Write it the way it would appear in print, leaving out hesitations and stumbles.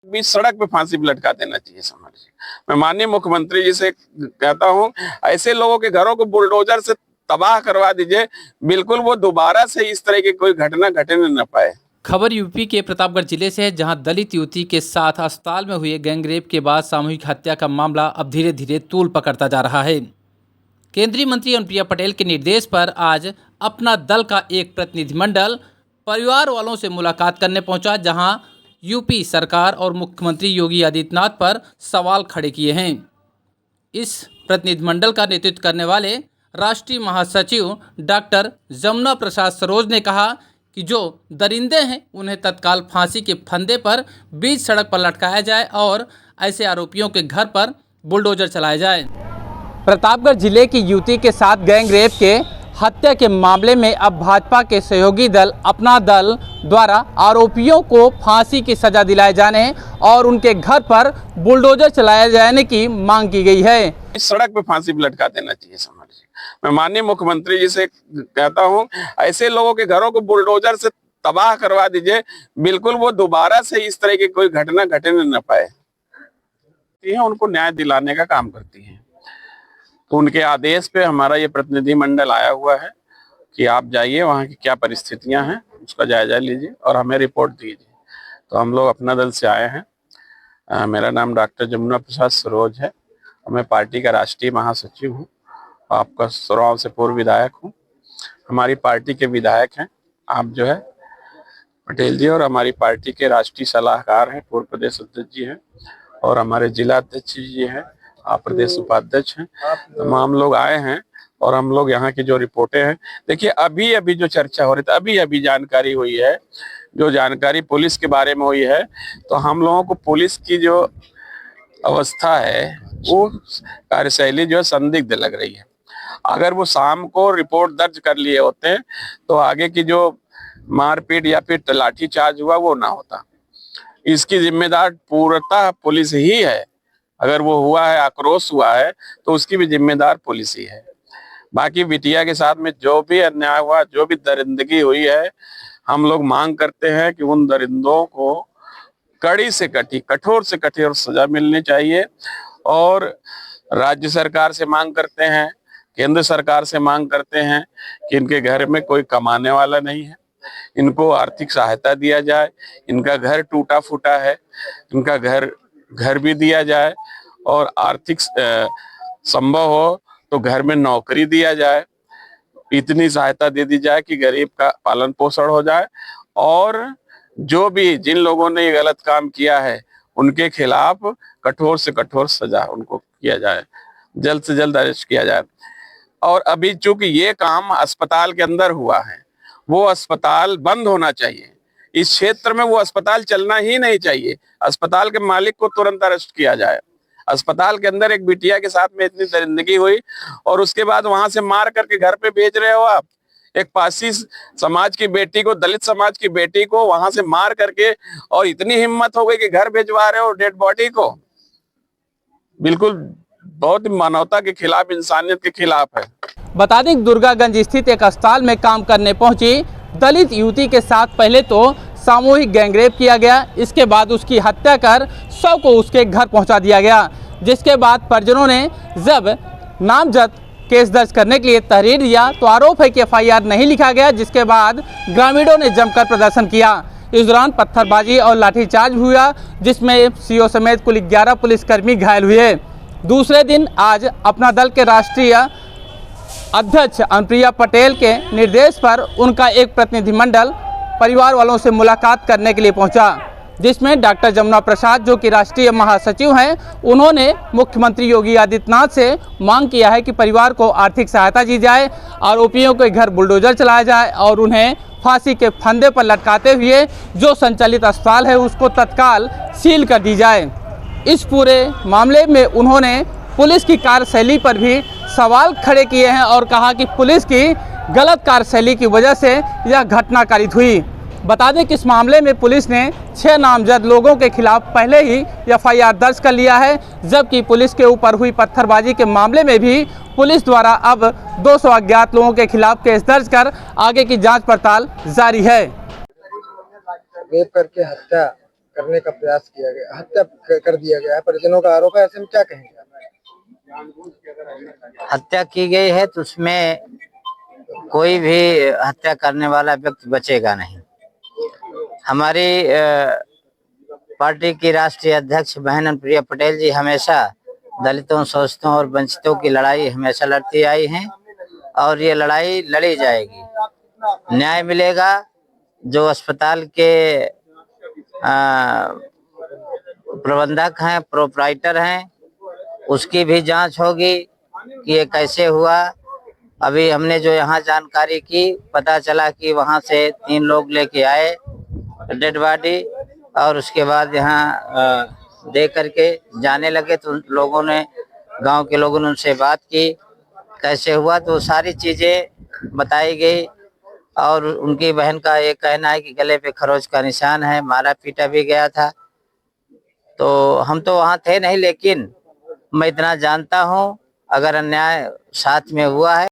बीच सड़क पे फांसी पे लटका देना चाहिए समाज जी। मैं माननीय मुख्यमंत्री जी से कहता हूं, ऐसे लोगों के घरों को बुलडोजर से तबाह करवा दीजिए, बिल्कुल वो दोबारा से इस तरह की कोई घटना घटने न पाए। खबर यूपी के प्रतापगढ़ जिले से है, जहां दलित युवती के साथ अस्पताल में हुए गैंगरेप के बाद सामूहिक हत्या का मामला अब धीरे धीरे तूल पकड़ता जा रहा है। केंद्रीय मंत्री अनुप्रिया पटेल के निर्देश पर आज अपना दल का एक प्रतिनिधिमंडल परिवार वालों से मुलाकात करने पहुंचा, जहां यूपी सरकार और मुख्यमंत्री योगी आदित्यनाथ पर सवाल खड़े किए हैं। इस प्रतिनिधिमंडल का नेतृत्व करने वाले राष्ट्रीय महासचिव डॉक्टर जमुना प्रसाद सरोज ने कहा कि जो दरिंदे हैं उन्हें तत्काल फांसी के फंदे पर बीच सड़क पर लटकाया जाए और ऐसे आरोपियों के घर पर बुलडोजर चलाया जाए। प्रतापगढ़ जिले की युवती के साथ गैंगरेप के हत्या के मामले में अब भाजपा के सहयोगी दल अपना दल द्वारा आरोपियों को फांसी की सजा दिलाए जाने और उनके घर पर बुलडोजर चलाए जाने की मांग की गई है। इस सड़क पे फांसी पे लटका देना चाहिए समाज जी। मैं माननीय मुख्यमंत्री जी से कहता हूं, ऐसे लोगों के घरों को बुलडोजर से तबाह करवा दीजिए, बिल्कुल वो दोबारा से इस तरह की कोई घटना घटने न पाए। उनको न्याय दिलाने का काम करती है। तो उनके आदेश पे हमारा ये प्रतिनिधि मंडल आया हुआ है कि आप जाइए, वहाँ की क्या परिस्थितियां हैं उसका जायजा लीजिए और हमें रिपोर्ट दीजिए। तो हम लोग अपना दल से आए हैं। मेरा नाम डॉक्टर जमुना प्रसाद सरोज है और मैं पार्टी का राष्ट्रीय महासचिव हूँ। आपका सुराव से पूर्व विधायक हूँ। हमारी पार्टी के विधायक हैं आप जो है पटेल जी, और हमारी पार्टी के राष्ट्रीय सलाहकार हैं, पूर्व प्रदेश अध्यक्ष जी हैं, और हमारे जिला अध्यक्ष जी हैं, आप प्रदेश उपाध्यक्ष हैं। तमाम लोग आए हैं और हम लोग यहाँ की जो रिपोर्टें हैं, देखिए अभी अभी जो चर्चा हो रही थी, अभी अभी जानकारी हुई है, जो जानकारी पुलिस के बारे में हुई है, तो हम लोगों को पुलिस की जो अवस्था है वो कार्यशैली जो है संदिग्ध लग रही है। अगर वो शाम को रिपोर्ट दर्ज कर लिए होते हैं तो आगे की जो मारपीट या फिर लाठी चार्ज हुआ वो ना होता। इसकी जिम्मेदार पूर्णतः पुलिस ही है। अगर वो हुआ है, आक्रोश हुआ है, तो उसकी भी जिम्मेदार पुलिस ही है। बाकी बिटिया के साथ में जो भी अन्याय हुआ, जो भी दरिंदगी हुई है, हम लोग मांग करते हैं कि उन दरिंदों को कड़ी से कड़ी, कठोर से कठोर सजा मिलनी चाहिए। और राज्य सरकार से मांग करते हैं, केंद्र सरकार से मांग करते हैं कि इनके घर में कोई कमाने वाला नहीं है, इनको आर्थिक सहायता दिया जाए। इनका घर टूटा फूटा है, इनका घर भी दिया जाए, और आर्थिक संभव हो तो घर में नौकरी दिया जाए। इतनी सहायता दे दी जाए कि गरीब का पालन पोषण हो जाए, और जो भी जिन लोगों ने ये गलत काम किया है उनके खिलाफ कठोर से कठोर सजा उनको किया जाए, जल्द से जल्द अरेस्ट किया जाए। और अभी चूंकि ये काम अस्पताल के अंदर हुआ है, वो अस्पताल बंद होना चाहिए। इस क्षेत्र में वो अस्पताल चलना ही नहीं चाहिए। अस्पताल के मालिक को तुरंत अरेस्ट किया जाए। अस्पताल के अंदर एक बिटिया के साथ में इतनी दरिंदगी हुई और उसके बाद वहां से मार करके घर पे भेज रहे हो आप। एक पासी समाज की बेटी को, दलित समाज की बेटी को वहां से मार करके, और इतनी हिम्मत हो गई कि घर भिजवा रहे हो डेड बॉडी को। बिल्कुल बहुत मानवता के खिलाफ, इंसानियत के खिलाफ है। बता दें, दुर्गागंज स्थित एक अस्पताल में काम करने पहुंची दलित युवती के साथ पहले तो सामूहिक गैंगरेप किया गया, इसके बाद उसकी हत्या कर शव को उसके घर पहुंचा दिया गया। जिसके बाद परिजनों ने जब नामजद केस दर्ज करने के लिए तहरीर दिया तो आरोप है कि एफआईआर नहीं लिखा गया, जिसके बाद ग्रामीणों ने जमकर प्रदर्शन किया। इस दौरान पत्थरबाजी और लाठीचार्ज हुआ, जिसमें सीओ समेत कुल 11 पुलिसकर्मी घायल हुए। दूसरे दिन आज अपना दल के राष्ट्रीय अध्यक्ष अनुप्रिया पटेल के निर्देश पर उनका एक प्रतिनिधिमंडल परिवार वालों से मुलाकात करने के लिए पहुंचा, जिसमें डॉक्टर जमुना प्रसाद, जो कि राष्ट्रीय महासचिव हैं, उन्होंने मुख्यमंत्री योगी आदित्यनाथ से मांग किया है कि परिवार को आर्थिक सहायता दी जाए, आरोपियों के घर बुलडोजर चलाया जाए और उन्हें फांसी के फंदे पर लटकाते हुए जो संचालित अस्पताल है उसको तत्काल सील कर दी जाए। इस पूरे मामले में उन्होंने पुलिस की कार्यशैली पर भी सवाल खड़े किए हैं और कहा कि पुलिस की गलत कार्यशैली की वजह से यह घटना कारित हुई। बता दें कि इस मामले में पुलिस ने 6 नामजद लोगों के खिलाफ पहले ही एफआईआर दर्ज कर लिया है, जबकि पुलिस के ऊपर हुई पत्थरबाजी के मामले में भी पुलिस द्वारा अब 200 अज्ञात लोगों के खिलाफ केस दर्ज कर आगे की जांच पड़ताल जारी है। रेप करके हत्या करने का प्रयास किया गया, हत्या कर दिया गया है, परिजनों का आरोप है। ऐसे में क्या कहेंगे आप? हत्या की गई है तो उसमें कोई भी हत्या करने वाला व्यक्ति बचेगा नहीं। हमारी पार्टी की राष्ट्रीय अध्यक्ष बहन अनुप्रिया पटेल जी हमेशा दलितों, शोषितों और वंचितों की लड़ाई हमेशा लड़ती आई हैं और ये लड़ाई लड़ी जाएगी। न्याय मिलेगा। जो अस्पताल के प्रबंधक हैं, प्रोपराइटर हैं, उसकी भी जांच होगी कि ये कैसे हुआ। अभी हमने जो यहाँ जानकारी की, पता चला कि वहाँ से 3 लोग लेके आए डेड बॉडी और उसके बाद यहाँ दे करके जाने लगे तो लोगों ने, गांव के लोगों ने उनसे बात की कैसे हुआ, तो सारी चीजें बताई गई। और उनकी बहन का ये कहना है कि गले पे खरोच का निशान है, मारा पीटा भी गया था। तो हम तो वहाँ थे नहीं, लेकिन मैं इतना जानता हूँ अगर अन्याय साथ में हुआ है